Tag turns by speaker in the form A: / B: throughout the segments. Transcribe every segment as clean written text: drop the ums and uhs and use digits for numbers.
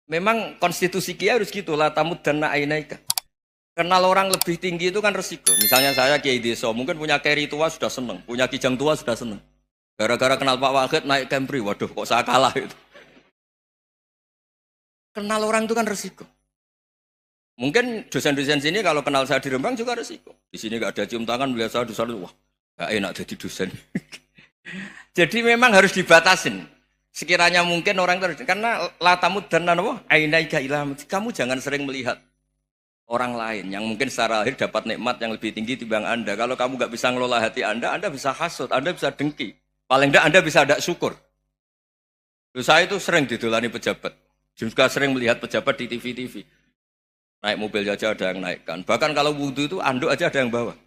A: Memang konstitusi Kiai harus gitu lah tamud dan ainaika. Kenal orang lebih tinggi itu kan resiko. Misalnya saya Kiai Deso, mungkin punya carry tua sudah seneng, punya kijang tua sudah seneng. Gara-gara kenal Pak Wahid naik Camry, waduh kok saya kalah itu. Kenal orang itu kan resiko. Mungkin dosen-dosen sini kalau kenal saya di Rembang juga resiko. Di sini gak ada cium tangan, melihat saya dosen, wah gak enak jadi dosen. Jadi memang harus dibatasin. Sekiranya mungkin orang terus karena latamud dan nanawa ainaika ilham. Kamu jangan sering melihat orang lain yang mungkin secara lahir dapat nikmat yang lebih tinggi timbang Anda. Kalau kamu nggak bisa ngelola hati Anda bisa hasut, Anda bisa dengki. Paling tidak Anda bisa ada syukur. Saya itu sering didolani pejabat. Juga sering melihat pejabat di TV-TV. Naik mobil aja ada yang naikkan. Bahkan kalau wudhu itu anduk aja ada yang bawa.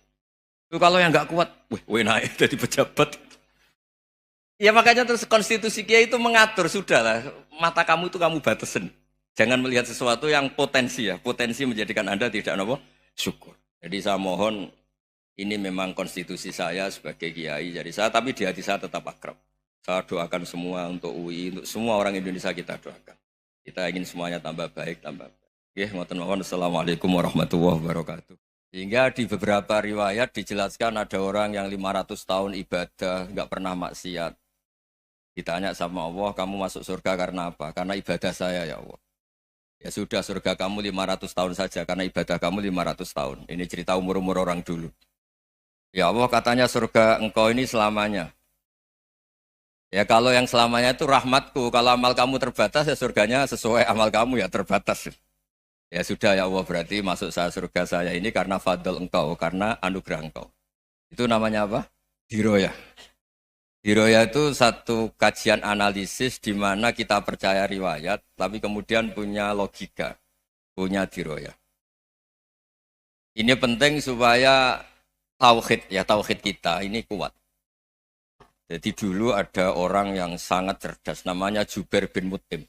A: Itu kalau yang nggak kuat, wih naik jadi pejabat. Ya makanya terus konstitusi Kiai itu mengatur, sudahlah, mata kamu itu kamu batasin. Jangan melihat sesuatu yang potensi ya, potensi menjadikan Anda tidak apa syukur. Jadi saya mohon, ini memang konstitusi saya sebagai Kiai, jadi saya, tapi di hati saya tetap akrab. Saya doakan semua untuk UI, untuk semua orang Indonesia kita doakan. Kita ingin semuanya tambah baik, tambah baik. Ya, Assalamualaikum warahmatullahi wabarakatuh. Sehingga di beberapa riwayat dijelaskan ada orang yang 500 tahun ibadah, nggak pernah maksiat. Ditanya sama Allah, kamu masuk surga karena apa? Karena ibadah saya ya Allah. Ya sudah, surga kamu 500 tahun saja, karena ibadah kamu 500 tahun. Ini cerita umur-umur orang dulu. Ya Allah katanya surga engkau ini selamanya. Ya kalau yang selamanya itu rahmatku, kalau amal kamu terbatas ya surganya sesuai amal kamu ya terbatas. Ya sudah ya Allah, berarti masuk saya surga saya ini karena fadl engkau, karena anugerah engkau. Itu namanya apa? Diroyah. Diroyah itu satu kajian analisis di mana kita percaya riwayat, tapi kemudian punya logika, punya diroyah. Ini penting supaya tauhid kita ini kuat. Jadi dulu ada orang yang sangat cerdas, namanya Jubair bin Mut'im.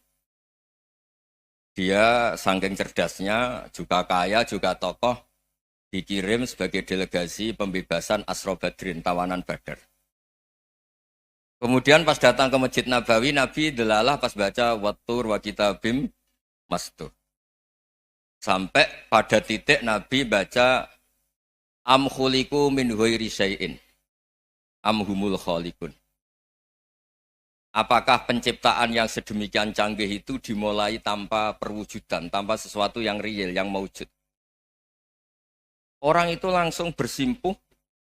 A: Dia saking cerdasnya, juga kaya, juga tokoh, dikirim sebagai delegasi pembebasan Asra Badrin, tawanan Badar. Kemudian pas datang ke Masjid Nabawi, Nabi delalah pas baca Wattur wa kitabim mastur. Sampai pada titik Nabi baca Am khuliku min ghairi syai'in. Am humul khaliqun. Apakah penciptaan yang sedemikian canggih itu dimulai tanpa perwujudan, tanpa sesuatu yang real, yang maujud? Orang itu langsung bersimpuh,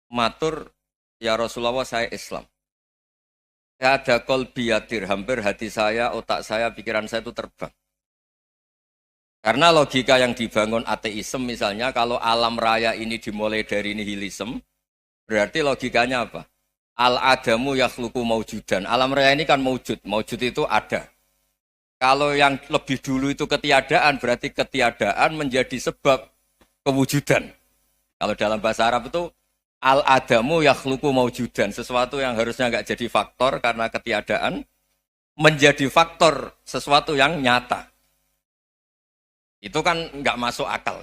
A: matur, ya Rasulullah saya Islam. Saya ada kolbi yadir, hampir hati saya, otak saya, pikiran saya itu terbang. Karena logika yang dibangun ateisme misalnya, kalau alam raya ini dimulai dari nihilisme, berarti logikanya apa? Al-adamu yakhluqu maujudan. Alam raya ini kan maujud. Maujud itu ada. Kalau yang lebih dulu itu ketiadaan, berarti ketiadaan menjadi sebab kewujudan. Kalau dalam bahasa Arab itu al-adamu yakhluqu maujudan. Sesuatu yang harusnya nggak jadi faktor karena ketiadaan, menjadi faktor sesuatu yang nyata. Itu kan nggak masuk akal.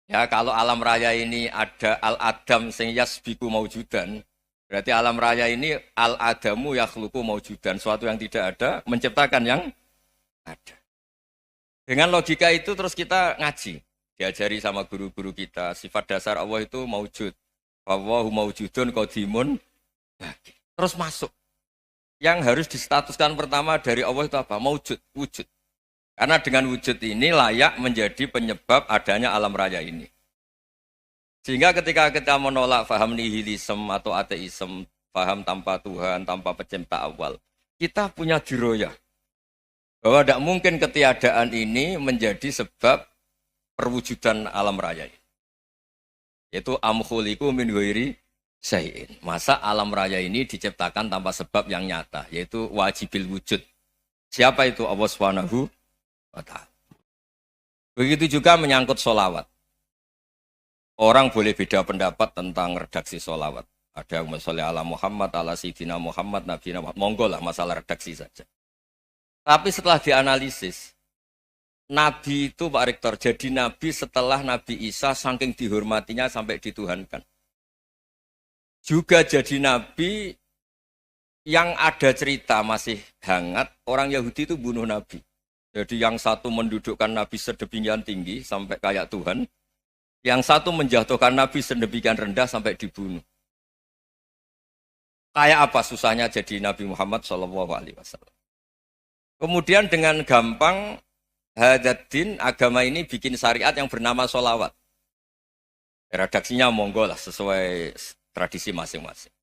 A: Ya, kalau alam raya ini ada al-adam sing yasbiku maujudan, berarti alam raya ini al-adamu yakhluqu maujudan, suatu yang tidak ada menciptakan yang ada. Dengan logika itu terus kita ngaji, diajari sama guru-guru kita, sifat dasar Allah itu maujud. Wallahu maujudun qadimun. Terus masuk. Yang harus distatuskan pertama dari Allah itu apa? Maujud, wujud. Karena dengan wujud ini layak menjadi penyebab adanya alam raya ini. Sehingga ketika kita menolak faham nihilisme atau ateisme, faham tanpa Tuhan, tanpa pencipta awal, kita punya diroyah. Bahwa tidak mungkin ketiadaan ini menjadi sebab perwujudan alam raya ini. Yaitu amkhuliku min ghairi syai'in. Masa alam raya ini diciptakan tanpa sebab yang nyata, yaitu wajibil wujud. Siapa itu? Allah Subhanahu wa ta'ala. Begitu juga menyangkut sholawat. Orang boleh beda pendapat tentang redaksi sholawat. Ada yang sholli ala Muhammad, ala Sayyidina Muhammad, Nabi Muhammad. Monggo lah masalah redaksi saja. Tapi setelah dianalisis, Nabi itu Pak Rektor, jadi Nabi setelah Nabi Isa saking dihormatinya sampai dituhankan. Juga jadi Nabi yang ada cerita masih hangat, orang Yahudi itu bunuh Nabi. Jadi yang satu mendudukkan Nabi sedemikian tinggi sampai kayak Tuhan, yang satu menjatuhkan Nabi sedemikian rendah sampai dibunuh. Kayak apa susahnya jadi Nabi Muhammad SAW. Kemudian dengan gampang Hadaddin agama ini bikin syariat yang bernama sholawat. Redaksinya monggo lah sesuai tradisi masing-masing.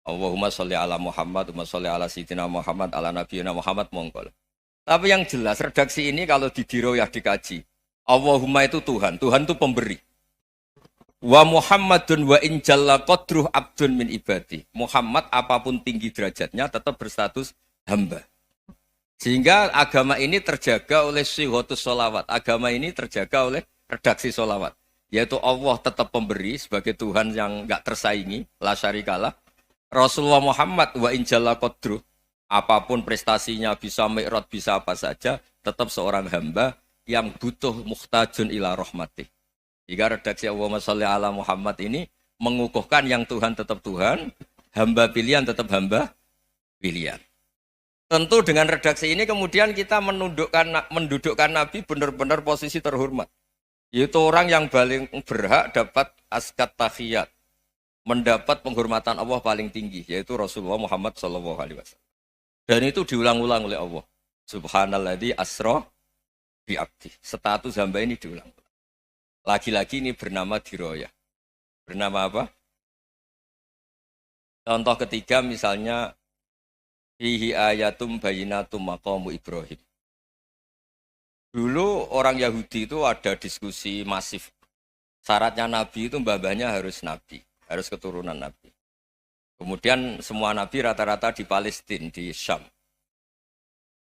A: Allahumma sholli ala Muhammad, Allahumma sholli ala Sayyidina Muhammad, ala Nabiyina Muhammad, monggo lah. Tapi yang jelas redaksi ini kalau didiroyah dikaji, Allahumma itu Tuhan, Tuhan itu pemberi. Wa Muhammadun wa in jalla qadruh abdun min ibadi. Muhammad apapun tinggi derajatnya tetap berstatus hamba. Sehingga agama ini terjaga oleh syihotus sholawat. Agama ini terjaga oleh redaksi sholawat. Yaitu Allah tetap pemberi sebagai Tuhan yang enggak tersaingi, la syarikalah. Rasulullah Muhammad wa in jalla qadruh. Apapun prestasinya, bisa mi'raj, bisa apa saja, tetap seorang hamba yang butuh muhtajun ila rahmatih. Jika redaksi Allahumma sholli ala Muhammad ini mengukuhkan yang Tuhan tetap Tuhan, hamba pilihan tetap hamba pilihan. Tentu dengan redaksi ini kemudian kita mendudukkan Nabi benar-benar posisi terhormat. Yaitu orang yang paling berhak dapat askat tahiyat, mendapat penghormatan Allah paling tinggi, yaitu Rasulullah Muhammad SAW. Dan itu diulang-ulang oleh Allah. Subhanalladzi asra bi abdi. Status hamba ini diulang. Lagi-lagi ini bernama diroyah. Bernama apa? Contoh ketiga misalnya fihi ayatum bayinatum maqamu Ibrahim. Dulu orang Yahudi itu ada diskusi masif. Syaratnya Nabi itu mbah-mbahnya harus Nabi. Harus keturunan Nabi. Kemudian semua Nabi rata-rata di Palestina, di Syam.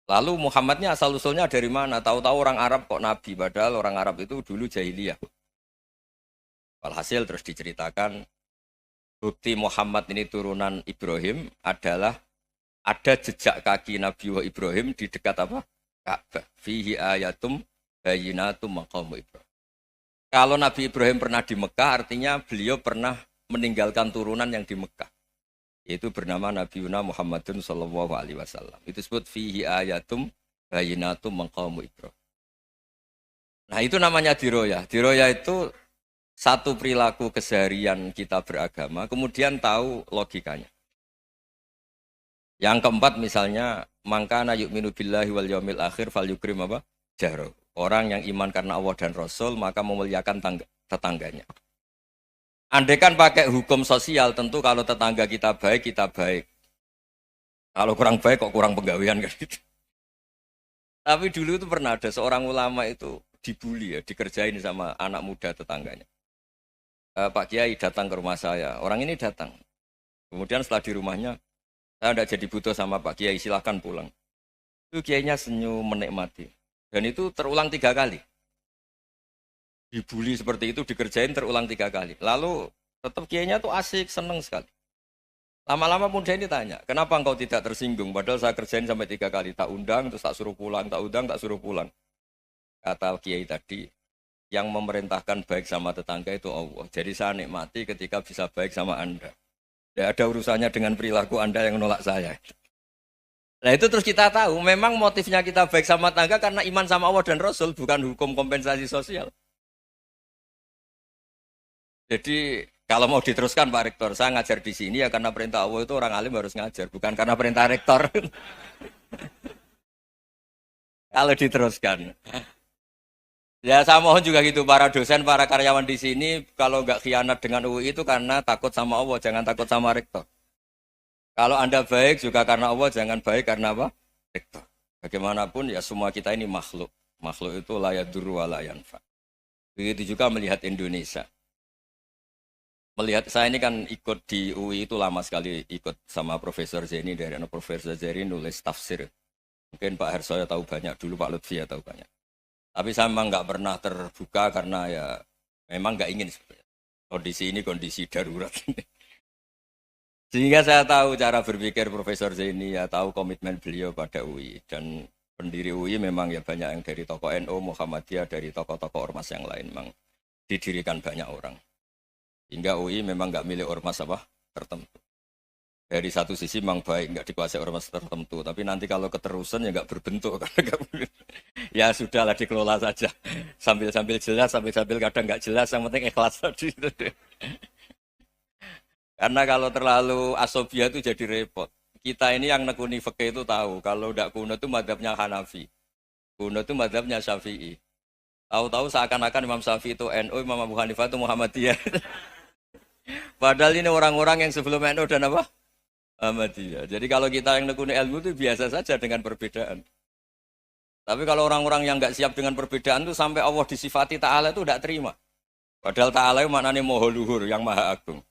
A: Lalu Muhammadnya asal-usulnya dari mana? Tahu-tahu orang Arab kok Nabi, padahal orang Arab itu dulu jahiliyah. Walhasil terus diceritakan, bukti Muhammad ini turunan Ibrahim adalah ada jejak kaki Nabi Ibrahim di dekat apa? Ka'bah. Fihi ayatum bayinatum maqamu Ibrahim. Kalau Nabi Ibrahim pernah di Mekah, artinya beliau pernah meninggalkan turunan yang di Mekah. Yaitu bernama Nabiuna Muhammadun sallallahu alaihi wasallam. Itu disebut fihi ayatum bayinatum maqamu Ibrahim. Nah, itu namanya diroyah. Diroyah itu satu perilaku keseharian kita beragama, kemudian tahu logikanya. Yang keempat misalnya, mangkana yu'minu billahi wal yaumil akhir falyukrim apa? Jaro. Orang yang iman karena Allah dan Rasul, maka memuliakan tetangganya. Andaikan pakai hukum sosial, tentu kalau tetangga kita baik, kita baik. Kalau kurang baik, kok kurang penggawean kan gitu. Tapi dulu itu pernah ada seorang ulama itu dibully ya, dikerjain sama anak muda tetangganya. Pak Kiai datang ke rumah saya, orang ini datang. Kemudian setelah di rumahnya, saya tidak jadi butuh sama Pak Kiai, silahkan pulang. Itu Kiainya senyum menikmati. Dan itu terulang 3 kali. Dibully seperti itu, dikerjain terulang 3 kali. Lalu tetap Kiainya tuh asik, seneng sekali. Lama-lama muda ini tanya, kenapa engkau tidak tersinggung? Padahal saya kerjain sampai 3 kali. Tak undang, terus tak suruh pulang, tak undang, tak suruh pulang. Kata Kiai tadi, yang memerintahkan baik sama tetangga itu Allah. Jadi saya nikmati ketika bisa baik sama Anda. Tidak ada urusannya dengan perilaku Anda yang menolak saya. Nah itu terus kita tahu, memang motifnya kita baik sama tetangga karena iman sama Allah dan Rasul, bukan hukum kompensasi sosial. Jadi kalau mau diteruskan Pak Rektor, saya ngajar di sini ya karena perintah Allah itu orang alim harus ngajar, bukan karena perintah Rektor. Kalau diteruskan. Ya saya mohon juga gitu, para dosen, para karyawan di sini, kalau nggak khianat dengan UI itu karena takut sama Allah, jangan takut sama Rektor. Kalau Anda baik juga karena Allah, jangan baik karena apa? Rektor. Bagaimanapun ya semua kita ini makhluk. Makhluk itu la yadurru wa la yanfa. Begitu juga melihat Indonesia. Melihat saya ini kan ikut di UI itu lama sekali, ikut sama Profesor Zeni, dari Profesor Zeni nulis tafsir. Mungkin Pak Hersoyo tahu banyak, dulu Pak Lutfi ya tahu banyak. Tapi saya memang nggak pernah terbuka karena ya memang nggak ingin sebenarnya. Kondisi ini kondisi darurat. Sehingga saya tahu cara berpikir Profesor Zeni, ya tahu komitmen beliau pada UI. Dan pendiri UI memang ya banyak yang dari tokoh NU, Muhammadiyah, dari tokoh-tokoh ormas yang lain. Memang didirikan banyak orang. Hingga UI memang nggak milik ormas apa tertentu. Dari satu sisi memang baik, nggak dikuasai ormas tertentu. Tapi nanti kalau keterusan ya nggak berbentuk. Ya sudahlah dikelola saja. Sambil-sambil jelas, sambil-sambil kadang nggak jelas. Yang penting ikhlas tadi. Karena kalau terlalu asobia itu jadi repot. Kita ini yang nekuni fikih itu tahu. Kalau tidak kuno itu madhabnya Hanafi. Kuno itu madhabnya Syafi'i. Tahu-tahu seakan-akan Imam Syafi'i itu NU, Imam Abu Hanifah itu Muhammadiyah. Padahal ini orang-orang yang sebelum NU dan apa? Ahmadiyah. Jadi kalau kita yang nekuni ilmu itu biasa saja dengan perbedaan. Tapi kalau orang-orang yang nggak siap dengan perbedaan itu sampai Allah disifati Ta'ala itu tidak terima. Padahal Ta'ala itu maknanya Maha Luhur, yang Maha Agung.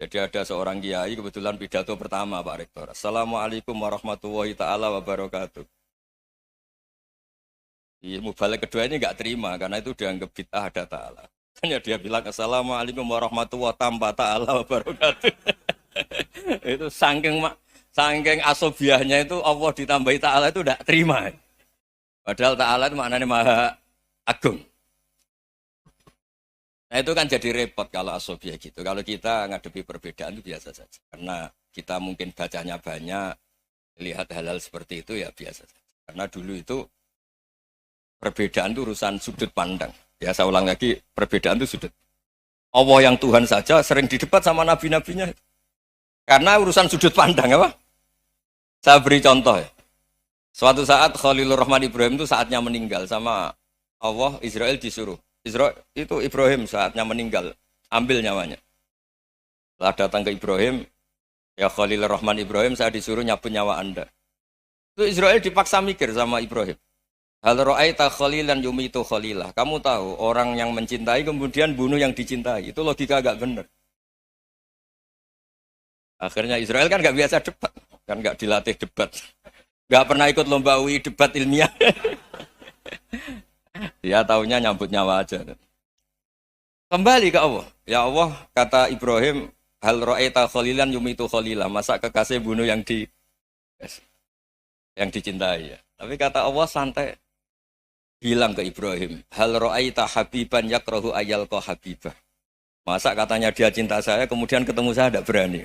A: Jadi ada seorang kiai kebetulan pidato pertama Pak Rektor. Assalamualaikum warahmatullahi ta'ala wabarakatuh. Ilmu balik kedua ini nggak terima karena itu dianggap bid'ah ada Ta'ala. Hanya dia bilang Assalamualaikum warahmatullahi ta'ala wabarakatuh. Itu saking asobiahnya itu Allah ditambahi Ta'ala itu tidak terima. Padahal Ta'ala itu maknanya Maha Agung. Nah itu kan jadi repot kalau asobiah gitu. Kalau kita ngadepi perbedaan itu biasa saja. Karena kita mungkin bacanya banyak, lihat hal-hal seperti itu ya biasa saja. Karena dulu itu perbedaan itu urusan sudut pandang. Ya saya ulang lagi, perbedaan itu sudut. Allah yang Tuhan saja sering didebat sama nabi-nabinya. Karena urusan sudut pandang apa? Saya beri contoh ya. Suatu saat Khalilur Rahman Ibrahim itu saatnya meninggal sama Allah, Israel disuruh. Israel itu Ibrahim saatnya meninggal, ambil nyawanya. Setelah datang ke Ibrahim, ya Khalilur Rahman Ibrahim, saya disuruh nyabut nyawa Anda. Itu Israel dipaksa mikir sama Ibrahim. Hal ra'aita khalilan yumitu khalilah. Kamu tahu orang yang mencintai kemudian bunuh yang dicintai. Itu logika agak benar. Akhirnya Israel kan nggak biasa debat, kan nggak dilatih debat, nggak pernah ikut lomba UI debat ilmiah. Dia taunya nyambut nyawa aja. Kembali ke Allah. Ya Allah, kata Ibrahim, hal ra'aita khalilan yumitu khalilah. Masa kekasih bunuh yang dicintai ya. Tapi kata Allah santai. Bilang ke Ibrahim, hal ra'aita habiban yakrahu ayyalqa habibah. Masa katanya dia cinta saya, kemudian ketemu saya tidak berani.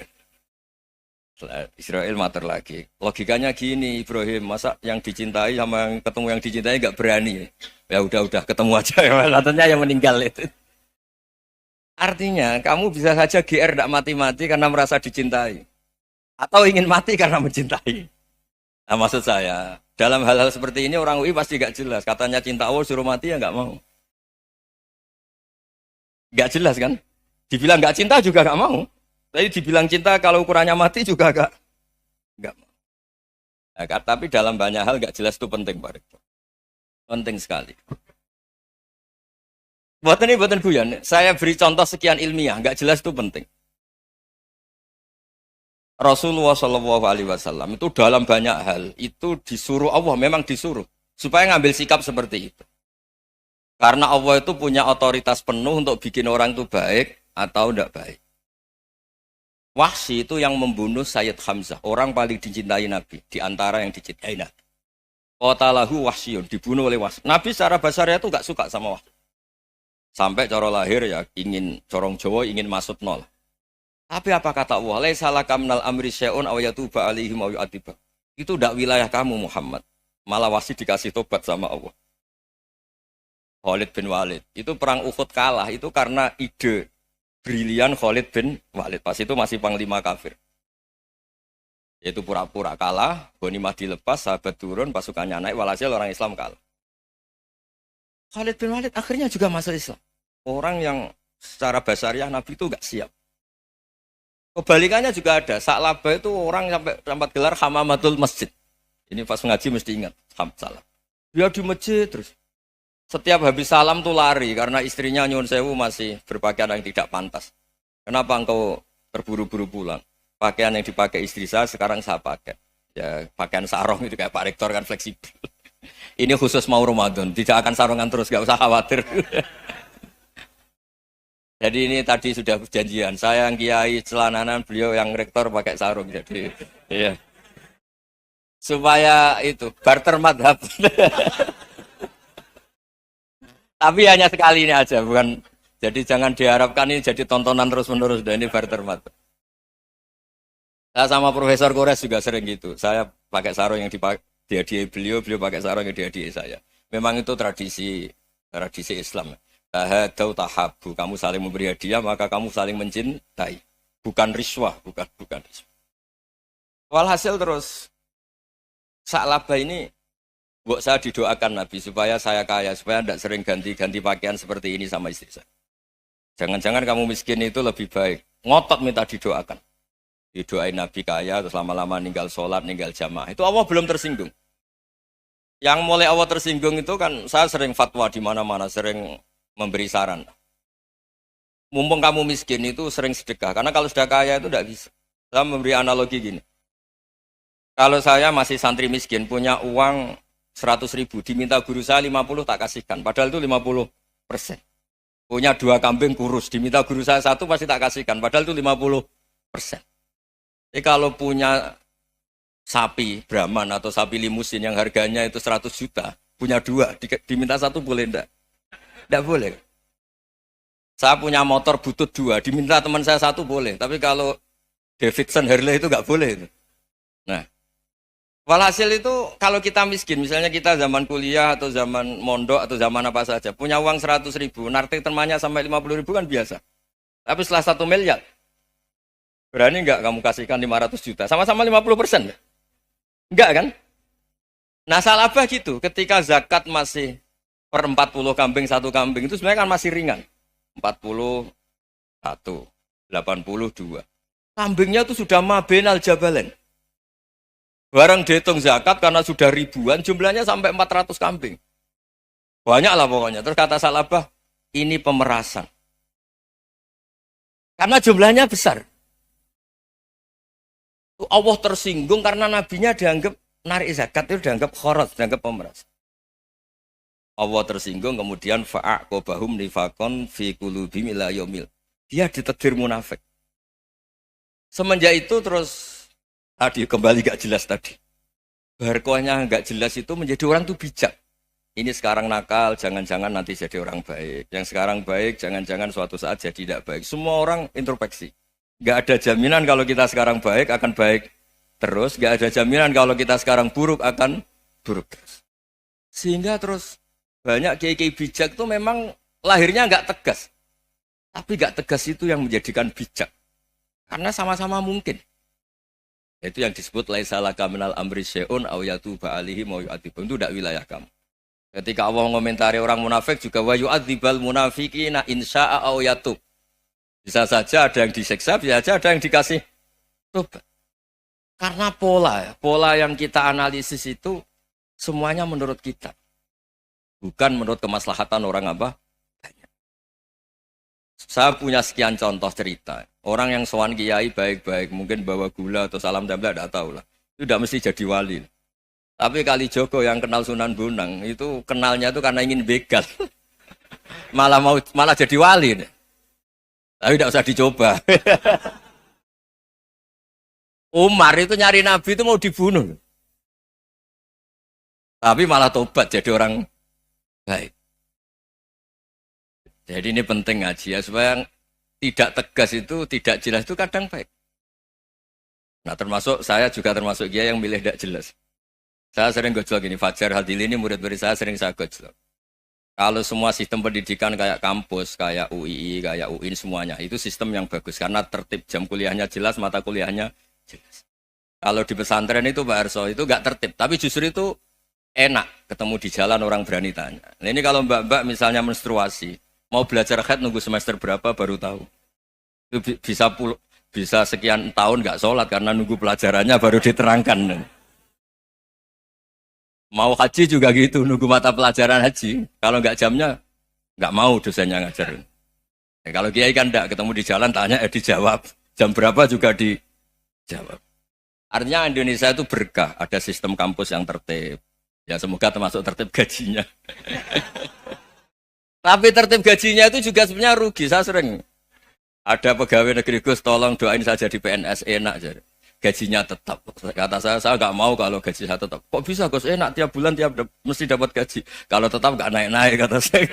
A: Israel mater lagi. Logikanya gini Ibrahim, masa yang dicintai sama yang ketemu yang dicintai nggak berani? Ya udah ketemu aja. Katanya yang meninggal itu. Artinya kamu bisa saja GR tidak mati-mati karena merasa dicintai, atau ingin mati karena mencintai. Nah maksud saya, dalam hal-hal seperti ini orang UI pasti nggak jelas. Katanya cinta Allah suruh mati ya nggak mau. Nggak jelas kan? Dibilang nggak cinta juga nggak mau. Tapi dibilang cinta kalau ukurannya mati juga enggak. Nah, tapi dalam banyak hal enggak jelas itu penting Pak Rektor. Penting sekali. Buatan guyon. Saya beri contoh sekian ilmiah, enggak jelas itu penting. Rasulullah SAW itu dalam banyak hal itu disuruh Allah, memang disuruh supaya ngambil sikap seperti itu. Karena Allah itu punya otoritas penuh untuk bikin orang itu baik atau enggak baik. Wahsy itu yang membunuh Sayyid Hamzah, orang paling dicintai Nabi, di antara yang dicintai Nabi. Qatalahu Wahsyun, dibunuh oleh Wahsy. Nabi secara basarnya itu enggak suka sama Wahsy. Sampai cara lahir ya ingin corong Jawa ingin masuk nol. Tapi apa kata Allah? Laisa laka minal amri syai'un aw yatuba alaihim aw yu'adziba. Itu enggak wilayah kamu Muhammad. Malah Wahsy dikasih tobat sama Allah. Khalid bin Walid, itu perang Uhud kalah itu karena ide brilian Khalid bin Walid. Pas itu masih panglima kafir. Yaitu pura-pura kalah, ghanimah dilepas, sahabat turun, pasukannya naik, walhasil orang Islam kalah. Khalid bin Walid akhirnya juga masuk Islam. Orang yang secara basariah Nabi itu enggak siap. Kebalikannya juga ada. Sa'labah itu orang sampai tempat gelar Hamamatul Masjid. Ini pas ngaji mesti ingat. Salam. Dia di masjid terus. Setiap habis salam tuh lari karena istrinya nyuwun sewu masih berpakaian yang tidak pantas. Kenapa engkau terburu-buru pulang? Pakaian yang dipakai istri saya sekarang saya pakai. Ya pakaian sarung itu kayak Pak Rektor kan fleksibel. Ini khusus mau Ramadan, tidak akan sarungan terus, gak usah khawatir. Jadi ini tadi sudah perjanjian. Saya yang kiai celananan, beliau yang rektor pakai sarung. Jadi iya. Supaya itu barter madhab. Tapi hanya sekali ini aja, bukan. Jadi jangan diharapkan ini jadi tontonan terus-menerus. Dan ini barter madhab. Saya sama Profesor Kores juga sering gitu. Saya pakai sarung yang dihadiahi beliau, beliau pakai sarung yang dihadiahi saya. Memang itu tradisi Islam. Tahadau tahabu, kamu saling memberi hadiah, maka kamu saling mencintai. Bukan riswah, bukan riswah. Walhasil terus, Sa'labah ini, buat saya didoakan Nabi, supaya saya kaya, supaya tidak sering ganti-ganti pakaian seperti ini sama istri saya. Jangan-jangan kamu miskin itu lebih baik. Ngotot minta didoakan. Didoain Nabi kaya, terus lama-lama ninggal sholat, ninggal jamaah. Itu Allah belum tersinggung. Yang mulai Allah tersinggung itu kan, saya sering fatwa di mana-mana, sering memberi saran. Mumpung kamu miskin itu sering sedekah. Karena kalau sudah kaya itu tidak bisa. Saya memberi analogi gini. Kalau saya masih santri miskin, punya uang 100.000, diminta guru saya 50 tak kasihkan. Padahal itu 50%. Punya 2 kambing kurus, diminta guru saya 1 pasti tak kasihkan. Padahal itu 50%. Jadi kalau punya sapi Brahman atau sapi limusin yang harganya itu 100 juta, punya 2, diminta 1 boleh enggak? Enggak boleh. Saya punya motor butut 2, diminta teman saya 1 boleh. Tapi kalau Davidson Harley itu enggak boleh. Itu. Nah, walhasil itu kalau kita miskin, misalnya kita zaman kuliah atau zaman mondok atau zaman apa saja, punya uang 100.000, nartik temannya sampai 50.000 kan biasa. Tapi setelah 1 miliar, berani enggak kamu kasihkan 500 juta? Sama-sama 50%. Enggak kan? Nah Sa'labah gitu, ketika zakat masih per 40 kambing 1 kambing itu sebenarnya kan masih ringan. 41, 82. Kambingnya itu sudah mabenal jabalen. Barang dihitung zakat karena sudah ribuan, jumlahnya sampai 400 kambing. Banyak lah pokoknya. Terus kata Sa'labah, ini pemerasan. Karena jumlahnya besar. Allah tersinggung karena nabinya dianggap narik zakat itu dianggap khorat, dianggap pemeras. Allah tersinggung kemudian fa'aqobahum nifakon fi qulubihim ila yaumil. Dia ditegur munafik. Semenjak itu terus tadi kembali gak jelas tadi. Barkohnya gak jelas itu menjadi orang tuh bijak. Ini sekarang nakal, jangan-jangan nanti jadi orang baik. Yang sekarang baik, jangan-jangan suatu saat jadi tidak baik. Semua orang introspeksi. Gak ada jaminan kalau kita sekarang baik akan baik terus. Gak ada jaminan kalau kita sekarang buruk akan buruk terus. Sehingga terus banyak kiai-kiai bijak itu memang lahirnya gak tegas. Tapi gak tegas itu yang menjadikan bijak. Karena sama-sama mungkin. Itu yang disebut laisa laka minal amri syai'un aw yatuba alihi mau yu'adzibum. Itu tidak wilayah kamu. Ketika Allah mengomentari orang munafik juga wa yu'adzibal munafiqina insya'a aw yatub. Bisa saja ada yang disiksa, bisa saja ada yang dikasih tobat. Karena pola yang kita analisis itu semuanya menurut kita. Bukan menurut kemaslahatan orang apa? Banyak. Saya punya sekian contoh cerita. Orang yang sowan kiai baik-baik, mungkin bawa gula atau salam tempel, tidak tahu lah. Itu tidak mesti jadi wali. Tapi Kali Joko yang kenal Sunan Bonang, itu kenalnya itu karena ingin begal. malah jadi wali. Tapi tidak usah dicoba. Umar itu nyari Nabi itu mau dibunuh. Tapi malah tobat jadi orang baik. Jadi ini penting ngaji ya, supaya tidak tegas itu, tidak jelas itu kadang baik. Nah termasuk saya juga termasuk dia yang milih tidak jelas. Saya sering gojlok ini, Fajar Hadili ini murid-murid saya sering saya gojlok. Kalau semua sistem pendidikan kayak kampus, kayak UII, kayak UIN semuanya, itu sistem yang bagus. Karena tertib jam kuliahnya jelas, mata kuliahnya jelas. Kalau di pesantren itu Pak Arso, itu nggak tertib. Tapi justru itu enak, ketemu di jalan orang berani tanya. Nah ini kalau mbak-mbak misalnya menstruasi, mau belajar haid nunggu semester berapa baru tahu. Itu bisa sekian tahun nggak sholat karena nunggu pelajarannya baru diterangkan. Mau haji juga gitu, nunggu mata pelajaran haji. Kalau nggak jamnya, nggak mau dosennya ngajar. Ya, kalau kiai kan enggak, ketemu di jalan tanya, dijawab. Jam berapa juga dijawab. Artinya Indonesia itu berkah, ada sistem kampus yang tertib. Ya semoga termasuk tertib gajinya. Tapi tertib gajinya itu juga sebenarnya rugi. Saya sering ada pegawai negeri Gus, tolong doain saya jadi PNS enak jadi. Gajinya tetap. Kata saya nggak mau kalau gaji saya tetap. Kok bisa Gus enak tiap bulan mesti dapat gaji. Kalau tetap nggak naik-naik kata saya.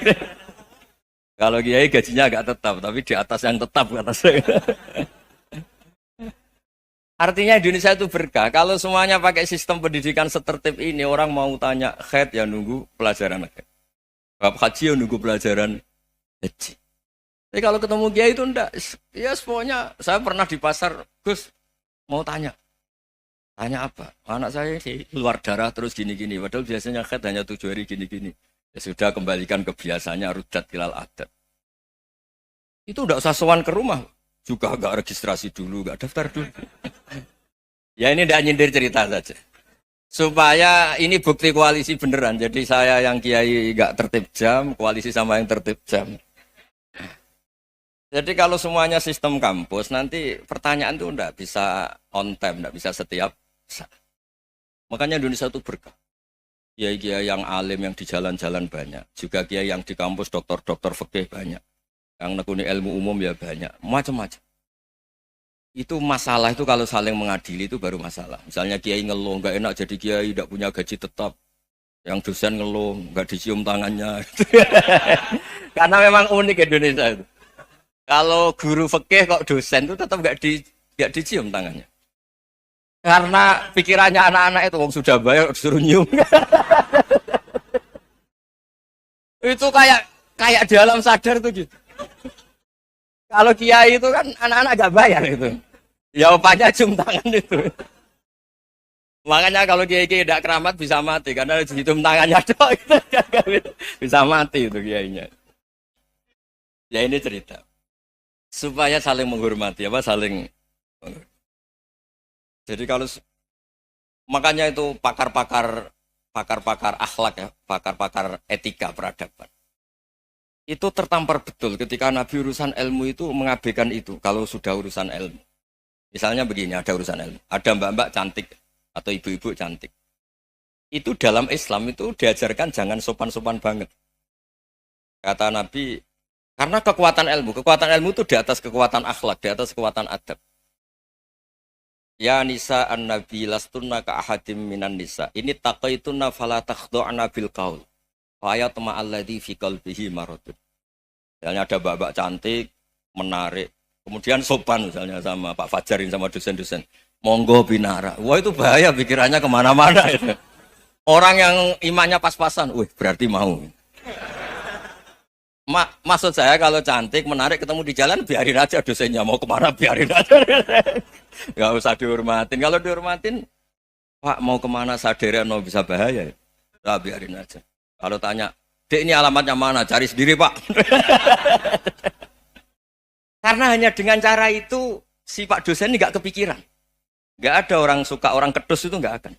A: Kalau kiai gajinya nggak tetap, tapi di atas yang tetap kata saya. Artinya Indonesia itu berkah. Kalau semuanya pakai sistem pendidikan setertib ini, orang mau tanya haid ya nunggu pelajaran haid. Bab haji ya nunggu pelajaran haji. Tapi kalau ketemu kiai itu enggak. Ya pokoknya saya pernah di pasar, Gus mau tanya. Tanya apa? Anak saya sih keluar darah terus gini-gini. Padahal biasanya haid hanya 7 hari gini-gini. Ya sudah kembalikan ke biasanya rudat ilal adat. Itu enggak usah sowan ke rumah. Juga enggak registrasi dulu, enggak daftar dulu. Ya ini enggak nyindir cerita saja. Supaya ini bukti koalisi beneran. Jadi saya yang kiai enggak tertib jam, koalisi sama yang tertib jam. Jadi kalau semuanya sistem kampus, nanti pertanyaan itu enggak bisa on time, enggak bisa setiap saat. Makanya Indonesia itu berkah. Kiai-kiai yang alim yang di jalan-jalan banyak. Juga kiai yang di kampus dokter-dokter fikih banyak. Yang nekuni ilmu umum ya banyak. Macam-macam. Itu masalah itu kalau saling mengadili itu baru masalah. Misalnya kiai ngeluh, enggak enak jadi kiai, enggak punya gaji tetap. Yang dosen ngeluh, enggak dicium tangannya. Karena memang unik Indonesia itu. Kalau guru fikih kok dosen itu tetap nggak dicium tangannya. Karena pikirannya anak-anak itu, wong sudah bayar disuruh nyium. Itu kayak di alam sadar tuh gitu. Kalau kiai itu kan anak-anak nggak bayar itu. Ya opanya cium tangan itu. Makanya kalau kiai-kiai tidak keramat bisa mati karena cium tangannya doang itu bisa mati itu kiainya. Ya ini cerita. Supaya saling menghormati saling. Jadi kalau makanya itu pakar-pakar akhlak ya, pakar-pakar etika peradaban. Itu tertampar betul ketika Nabi urusan ilmu itu mengabaikan itu kalau sudah urusan ilmu. Misalnya begini, ada urusan ilmu, ada mbak-mbak cantik atau ibu-ibu cantik. Itu dalam Islam itu diajarkan jangan sopan-sopan banget. Kata Nabi, karena kekuatan ilmu itu di atas kekuatan akhlak, di atas kekuatan adab. Ya nisa an-nabi lastunna ka ahadim minan nisa. Ini taqaitunna fala takhdu'na bil qaul. Fa yatma alladhi fi qalbihi maradun. Misalnya ada mbak-mbak cantik, menarik, kemudian sopan misalnya sama Pak Fajarin sama dosen-dosen. Monggo binara. Wah itu bahaya pikirannya kemana-mana itu. Orang yang imannya pas-pasan, berarti mau. Maksud saya kalau cantik, menarik, ketemu di jalan, biarin aja dosennya. Mau kemana, biarin aja. Gak usah dihormatin. Kalau dihormatin, Pak mau kemana sadereno bisa bahaya. Nah, biarin aja. Kalau tanya, Dek ini alamatnya mana? Cari sendiri Pak. Karena hanya dengan cara itu, si Pak dosen ini gak kepikiran. Gak ada orang suka, orang kedus itu gak akan.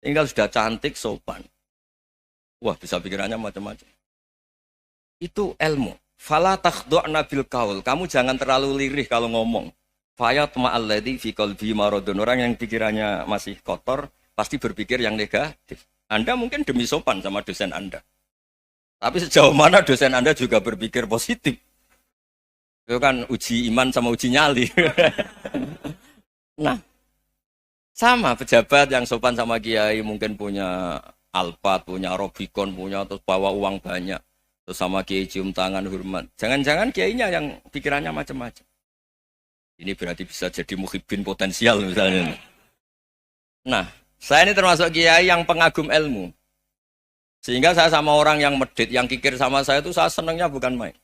A: Tinggal sudah cantik, sopan. Wah bisa pikirannya macam-macam. Itu ilmu. Fala takhdu'na bil qaul. Kamu jangan terlalu lirih kalau ngomong. Fayat ma'alladzi fi qalbi maradun. Orang yang pikirannya masih kotor pasti berpikir yang negatif. Anda mungkin demi sopan sama dosen Anda. Tapi sejauh mana dosen Anda juga berpikir positif. Itu kan uji iman sama uji nyali. Nah, sama pejabat yang sopan sama kiai mungkin punya Alphard, punya Robicon, punya terus bawa uang banyak. Terus sama kiai cium tangan hormat. Jangan-jangan kiainya yang pikirannya macam-macam. Ini berarti bisa jadi muhibbin potensial misalnya. Nah, saya ini termasuk kiai yang pengagum ilmu. Sehingga saya sama orang yang medit, yang kikir sama saya itu saya senangnya bukan main.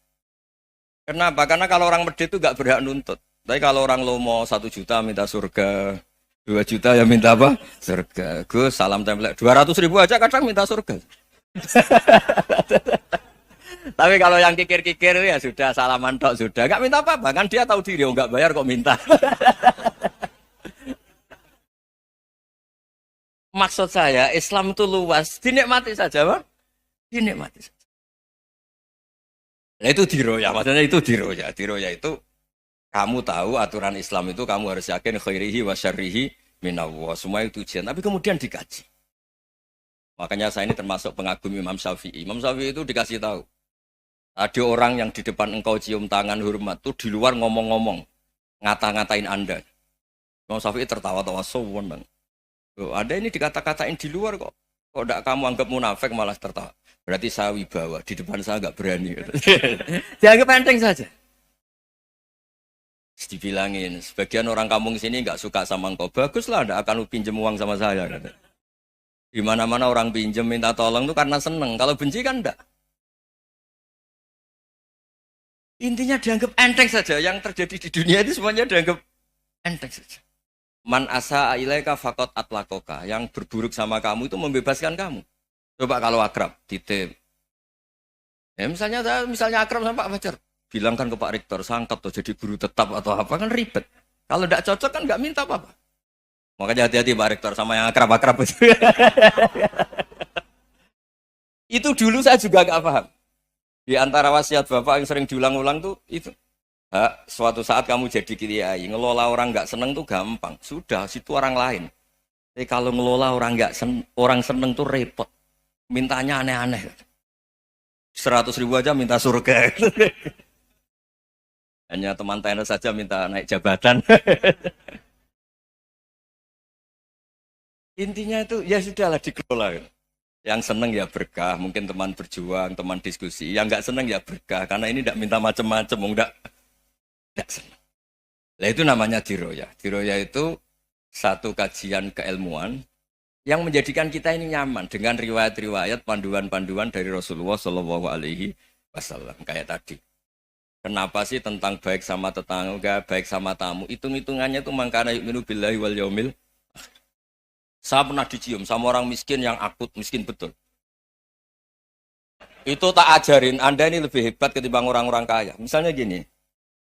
A: Kenapa? Karena kalau orang medit itu gak berhak nuntut. Tapi kalau orang lomo 1 juta minta surga, 2 juta ya minta apa? Surga. Gus, salam template. 200.000 aja kadang minta surga. Tapi kalau yang kikir-kikir ya sudah salaman tok sudah. Enggak minta apa-apa, kan dia tahu diri enggak bayar kok minta. Maksud saya Islam itu luas, dinikmati saja, Bang. Dinikmati saja. Nah itu diroya, maksudnya itu diroya. Diroya itu kamu tahu aturan Islam itu kamu harus yakin khairihi wa syarrihi minallah. Semua itu ujian, tapi kemudian dikaji. Makanya saya ini termasuk pengagum Imam Syafi'i. Imam Syafi'i itu dikasih tahu. Ada orang yang di depan engkau cium tangan hormat tuh di luar ngomong-ngomong, ngata-ngatain Anda. Imam Syafi'i tertawa-tawa sowan. Ada ini dikata-katain di luar kok. Kok enggak kamu anggap munafik malah tertawa. Berarti saya wibawa, di depan saya enggak berani. Dianggap enteng saja. Dibilangin, sebagian orang kampung sini nggak suka sama engkau. Baguslah, nggak akan lu pinjem uang sama saya. Kata. Di mana-mana orang pinjem minta tolong tuh karena seneng. Kalau benci kan enggak. Intinya dianggap enteng saja. Yang terjadi di dunia itu semuanya dianggap enteng saja. Man asa ilaika fakot atlakoka. Yang berburuk sama kamu itu membebaskan kamu. Coba kalau akrab, titip. Ya misalnya akrab sama Pak Fajar. Bilangkan ke Pak Rektor, sangkat atau jadi guru tetap atau apa kan ribet. Kalau tidak cocok kan nggak minta apa-apa. Makanya hati-hati Pak Rektor sama yang akrab-akrab itu. Itu dulu saya juga nggak paham. Di antara wasiat Bapak yang sering diulang-ulang tuh itu. Suatu saat kamu jadi kiai, ngelola orang nggak seneng tuh gampang. Sudah, situ orang lain. Tapi kalau ngelola orang nggak orang seneng tuh repot. Mintanya aneh-aneh. 100.000 aja minta surga. Hanya teman tenis saja minta naik jabatan. Intinya itu ya sudahlah dikelola. Yang seneng ya berkah, mungkin teman berjuang, teman diskusi. Yang nggak seneng ya berkah, karena ini tidak minta macam-macam, nggak seneng. Nah itu namanya diroya. Diroya itu satu kajian keilmuan yang menjadikan kita ini nyaman dengan riwayat-riwayat, panduan-panduan dari Rasulullah Shallallahu Alaihi Wasallam kayak tadi. Kenapa sih tentang baik sama tetangga, baik sama tamu? Hitung-hitungannya itu mangkana yu'minu billahi wal yaumil. Saya pernah dicium sama orang miskin yang akut, miskin betul. Itu tak ajarin, Anda ini lebih hebat ketimbang orang-orang kaya. Misalnya gini,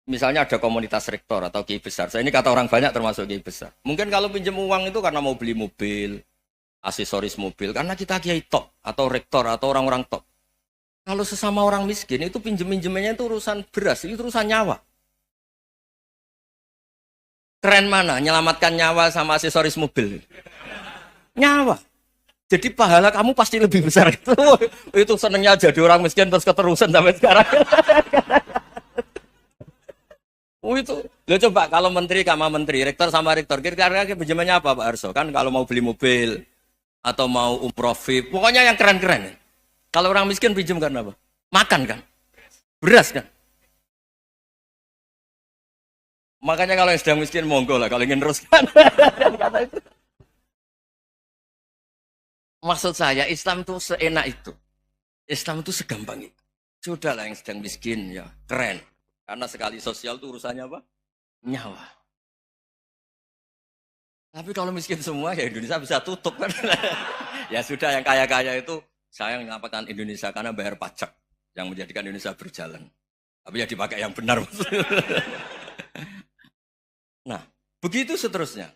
A: misalnya ada komunitas rektor atau kiai besar. Saya ini kata orang banyak termasuk kiai besar. Mungkin kalau pinjam uang itu karena mau beli mobil, aksesoris mobil, karena kita kiai top atau rektor atau orang-orang top. Kalau sesama orang miskin itu pinjem-pinjemannya itu urusan beras, itu urusan nyawa. Keren mana? Nyelamatkan nyawa sama aksesoris mobil. Nyawa. Jadi pahala kamu pasti lebih besar itu. Itu senengnya jadi orang miskin terus keterusan sampai sekarang. Itu. Lo coba kalau menteri sama menteri, rektor sama rektor, kira-kira pinjamannya apa Pak Arso? Kan kalau mau beli mobil atau mau umroh VIP, pokoknya yang keren-keren. Kalau orang miskin pinjam karena apa? Makan kan? Beras kan? Makanya kalau yang sedang miskin monggo lah, kalau ingin teruskan. Maksud saya Islam itu seenak itu. Islam itu segampang itu. Sudahlah yang sedang miskin ya keren. Karena sekali sosial itu urusannya apa? Nyawa. Tapi kalau miskin semua ya Indonesia bisa tutup kan. Ya sudah yang kaya-kaya itu saya mengatakan Indonesia karena bayar pajak yang menjadikan Indonesia berjalan. Tapi ya dipakai yang benar. Nah, begitu seterusnya.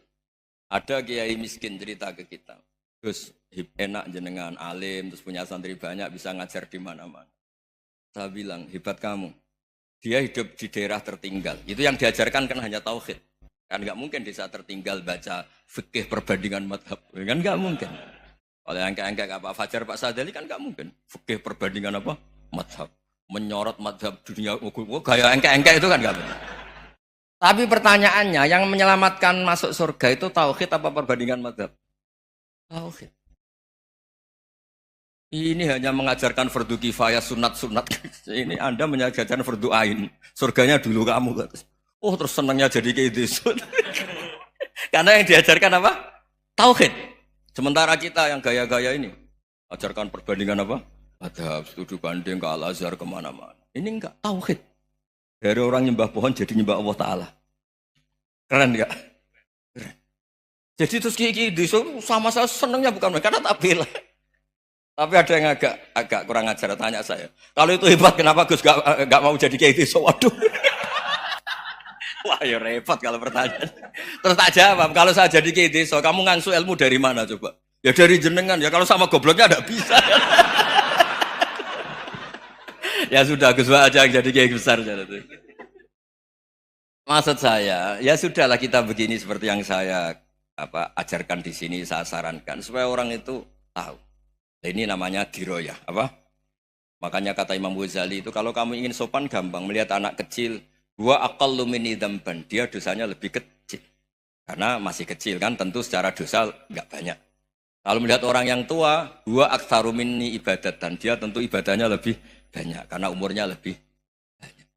A: Ada kiai miskin cerita ke kita. Gus, enak jenengan alim, terus punya santri banyak, bisa ngajar di mana-mana. Saya bilang, hebat kamu. Dia hidup di daerah tertinggal. Itu yang diajarkan kan hanya tauhid. Kan nggak mungkin desa tertinggal baca fikih perbandingan madhab. Kan nggak mungkin. Oleh angka-angka Pak Fajar, Pak Sadali kan nggak mungkin. Fikih perbandingan apa? Madhab. Menyorot madhab dunia. Gaya angka-angka itu kan nggak mungkin. Tapi pertanyaannya, yang menyelamatkan masuk surga itu tauhid apa perbandingan madhab? Tauhid. Ini hanya mengajarkan fardu kifayah, sunat-sunat. Ini Anda mengajarkan fardu ain. Surganya dulu kamu. Oh terus senangnya jadi kayak gitu. Karena yang diajarkan apa? Tauhid. Sementara kita yang gaya-gaya ini, ajarkan perbandingan apa? Adab, studi banding ke Al-Azhar kemana-mana. Ini enggak, tauhid. Dari orang nyembah pohon jadi nyembah Allah Ta'ala. Keren enggak? Keren. Jadi terus kiki sama saya senangnya bukan karena tak bela. Tapi ada yang agak kurang ajar, tanya saya. Kalau itu hebat, kenapa Gus gak mau jadi kayak gitu? Waduh. Wah ya repot kalau pertanyaan. Terus tak jawab, kalau saya jadi kayak gitu, kamu ngangsu ilmu dari mana coba? Ya dari jenengan, ya kalau sama gobloknya tidak bisa. Ya sudah, Gus aja yang jadi kayak besar. Maksud saya, ya sudahlah kita begini seperti yang saya ajarkan di sini, saya sarankan. Supaya orang itu tahu. Ini namanya diroyah, apa? Makanya kata Imam Ghazali itu kalau kamu ingin sopan gampang melihat anak kecil, wa aqallu minni dzamban, dia dosanya lebih kecil. Karena masih kecil kan tentu secara dosa enggak banyak. Kalau melihat orang yang tua, wa aktsaru minni ibadatan, dia tentu ibadahnya lebih banyak karena umurnya lebih banyak.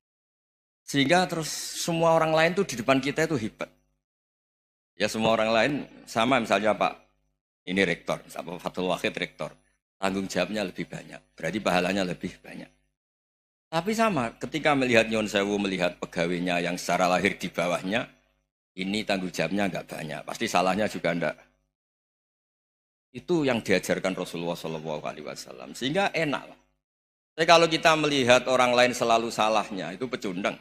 A: Sehingga terus semua orang lain tuh di depan kita itu hebat. Ya semua orang lain sama misalnya Pak, ini rektor, Pak Fathul Wahid rektor. Tanggung jawabnya lebih banyak, berarti pahalanya lebih banyak. Tapi sama, ketika melihat Nyon Sewu, melihat pegawainya yang secara lahir di bawahnya, ini tanggung jawabnya enggak banyak, pasti salahnya juga enggak. Itu yang diajarkan Rasulullah SAW, sehingga enak. Tapi kalau kita melihat orang lain selalu salahnya, itu pecundang.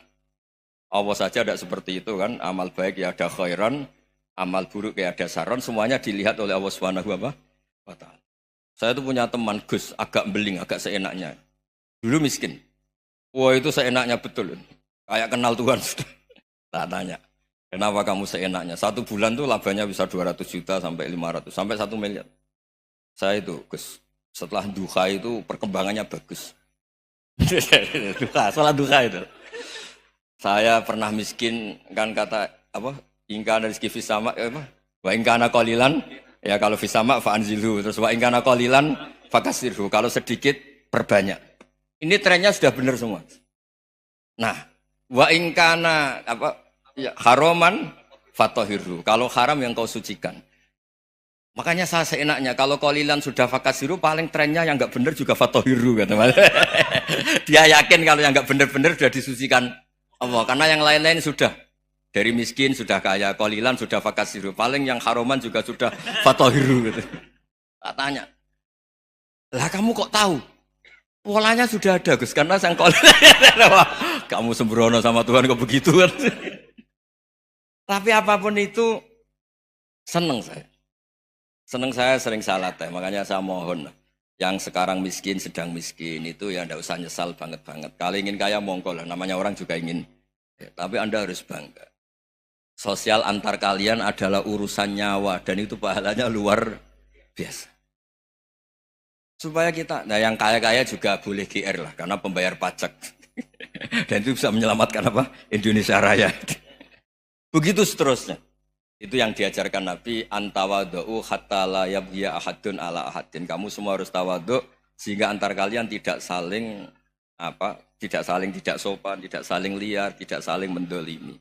A: Allah saja tidak seperti itu kan, amal baik ya ada khairan, amal buruk ya ada saron, semuanya dilihat oleh Allah Subhanahu wa Ta'ala. Saya tuh punya teman Gus, agak beling, agak seenaknya. Dulu miskin. Wah itu seenaknya betul. Kayak kenal Tuhan sudah. Tak tanya, kenapa kamu seenaknya? 1 bulan tuh labanya bisa 200 juta sampai 500, sampai 1 miliar. Saya itu Gus, setelah duha itu perkembangannya bagus. Duha, sholat duha itu. Saya pernah miskin, kan kata apa? Ingkana rizki fisama, apa? Wa ingkana qalilan, ya kalau fisama fa'anzilhu. Terus wa ingkana qalilan fakasirhu. Kalau sedikit perbanyak. Ini trennya sudah benar semua. Nah, wa ingkana apa? Ya, haroman fatohiru. Kalau haram yang kau sucikan. Makanya saya seenaknya kalau qalilan sudah fakasiru, paling trennya yang enggak benar juga fatohiru kata. Dia yakin kalau yang enggak benar-benar sudah disucikan Allah, karena yang lain-lain sudah dari miskin sudah kaya, qalilan sudah fakasiru, paling yang haroman juga sudah fatohiru gitu. Tak tanya. Lah kamu kok tahu? Polanya sudah ada Gus, karena sang kamu sembrono sama Tuhan kok begitu kan. Tapi apapun itu seneng saya. Seneng saya sering salah teh, makanya saya mohon yang sekarang miskin sedang miskin itu ya ndak usah nyesal banget-banget. Kalau ingin kaya monggo lah, namanya orang juga ingin. Ya, tapi Anda harus bangga. Sosial antar kalian adalah urusan nyawa dan itu pahalanya luar biasa. Supaya kita, nah yang kaya-kaya juga boleh GR lah, karena pembayar pajak. Dan itu bisa menyelamatkan apa? Indonesia Raya. Begitu seterusnya. Itu yang diajarkan Nabi, antawadu'u hatta la yabghiya ahadun ala ahadin. Kamu semua harus tawadhu, sehingga antar kalian tidak saling tidak sopan, tidak saling liar, tidak saling mendolimi.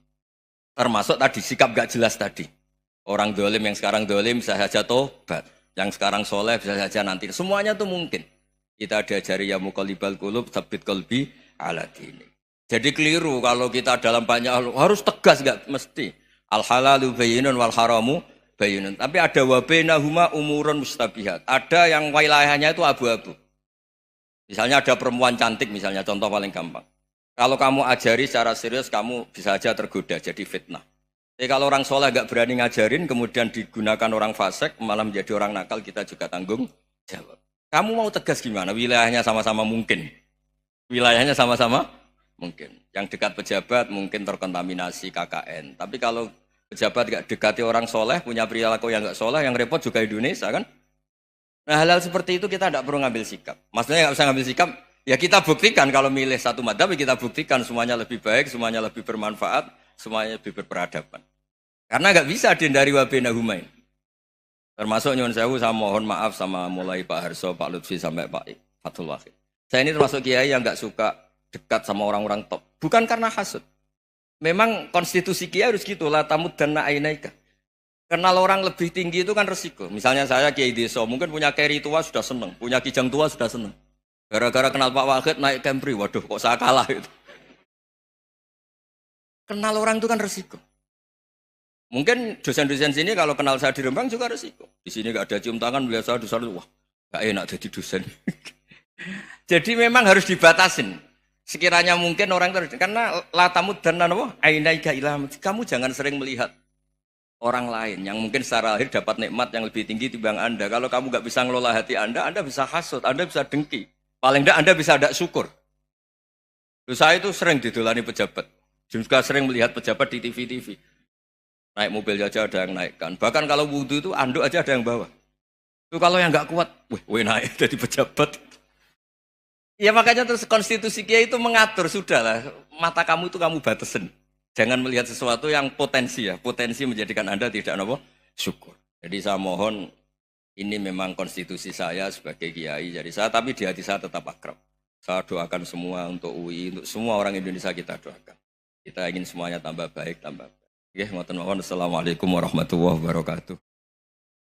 A: Termasuk tadi, sikap gak jelas tadi. Orang dolim yang sekarang dolim bisa saja tobat. Yang sekarang soleh bisa saja nanti. Semuanya itu mungkin. Kita diajari ya muqallibal qulub tsabbit qalbi ala dini. Jadi keliru kalau kita dalam banyak hal harus tegas, enggak mesti. Al halalu bayyinun wal haramu bayyinun. Tapi ada wa bainahuma umurun mustabihat. Ada yang wilayahnya itu abu-abu. Misalnya ada perempuan cantik misalnya, contoh paling gampang. Kalau kamu ajari secara serius kamu bisa saja tergoda jadi fitnah. Jadi kalau orang soleh gak berani ngajarin, kemudian digunakan orang fasik, malah menjadi orang nakal, kita juga tanggung jawab. Kamu mau tegas gimana? Wilayahnya sama-sama mungkin. Wilayahnya sama-sama mungkin. Yang dekat pejabat mungkin terkontaminasi KKN. Tapi kalau pejabat gak dekati orang soleh, punya perilaku yang gak soleh, yang repot juga Indonesia kan? Nah hal-hal seperti itu kita tidak perlu ngambil sikap. Maksudnya gak usah ngambil sikap, ya kita buktikan kalau milih satu madzhab, kita buktikan semuanya lebih baik, semuanya lebih bermanfaat, semuanya lebih berperadaban. Karena nggak bisa dihindari wabena humain. Termasuk nyuwun sewu, saya mohon maaf sama mulai Pak Harso, Pak Lutfi sampai Pak Fathul Wahid. Saya ini termasuk kiai yang nggak suka dekat sama orang-orang top. Bukan karena hasud. Memang konstitusi kiai harus gitu, la tamuddanna ainaika. Kenal orang lebih tinggi itu kan resiko. Misalnya saya kiai desa, mungkin punya keri tua sudah seneng, punya kijang tua sudah seneng. Gara-gara kenal Pak Wahid naik Kempri, waduh kok saya kalah itu. Kenal orang itu kan resiko. Mungkin dosen-dosen sini kalau kenal saya di Rembang juga resiko. Di sini gak ada cium tangan, melihat saya di sana, wah gak enak jadi dosen. Jadi memang harus dibatasin. Sekiranya mungkin orang terus, karena latamud dan nanawa, ainaika ilham. Kamu jangan sering melihat orang lain yang mungkin secara lahir dapat nikmat yang lebih tinggi dibanding Anda. Kalau kamu gak bisa ngelola hati Anda bisa hasut, Anda bisa dengki. Paling tidak Anda bisa ada syukur. Saya itu sering didolani pejabat. Juga sering melihat pejabat di TV-TV. Naik mobil aja ada yang naikkan. Bahkan kalau wudhu itu anduk aja ada yang bawa. Itu kalau yang nggak kuat, weh naik jadi pejabat. Ya makanya terus konstitusi kiai itu mengatur, sudahlah mata kamu itu kamu batasin. Jangan melihat sesuatu yang potensi ya, potensi menjadikan Anda tidak apa syukur. Jadi saya mohon, ini memang konstitusi saya sebagai kiai. Jadi saya, tapi di hati saya tetap akrab. Saya doakan semua untuk UI, untuk semua orang Indonesia kita doakan. Kita ingin semuanya tambah baik, tambah baik. Ya, ngoten mawon. Assalamualaikum warahmatullahi wabarakatuh.